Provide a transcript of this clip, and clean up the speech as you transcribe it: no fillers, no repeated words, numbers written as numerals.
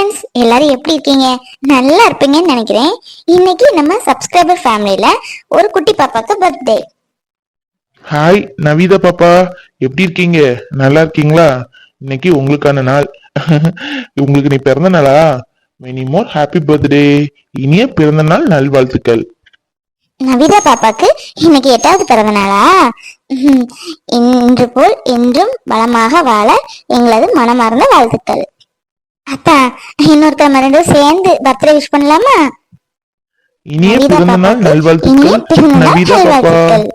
Friends, எல்லாரும் எப்படி இருக்கீங்க? நல்லா இருப்பீங்கன்னு நினைக்கிறேன். இன்னைக்கு நம்ம சப்ஸ்கிரைபர் ஃபேமிலியில ஒரு குட்டி பாப்பாக்கு பர்த்டே. ஹாய் நவிதா பாப்பா, எப்படி இருக்கீங்க? நல்லா இருக்கீங்களா? இன்னைக்கு உங்களுக்கான நாள். உங்களுக்கு நீ பிறந்த நாளா? Many more happy birthday. இனிய பிறந்த நாள் நல்வாழ்த்துக்கள். நவிதா பாப்பாக்கு இன்னைக்கு 8வது பிறந்த நாளா? இன்று போல் என்றும் வளமாக வாழ எங்களது மனமார்ந்த வாழ்த்துக்கள். அத்தா, இன்னொருத்தர் நம்ம ரெண்டும் சேர்ந்து பர்த்டே விஷ் பண்ணலாமா? இனிய நவிதா பிறந்த நாள் பாப்பாக்கு இனிய நல்வாழ்த்துக்கள் பிறந்த நாள் நவிதா பாப்பா. நல்வாழ்த்துக்கள்.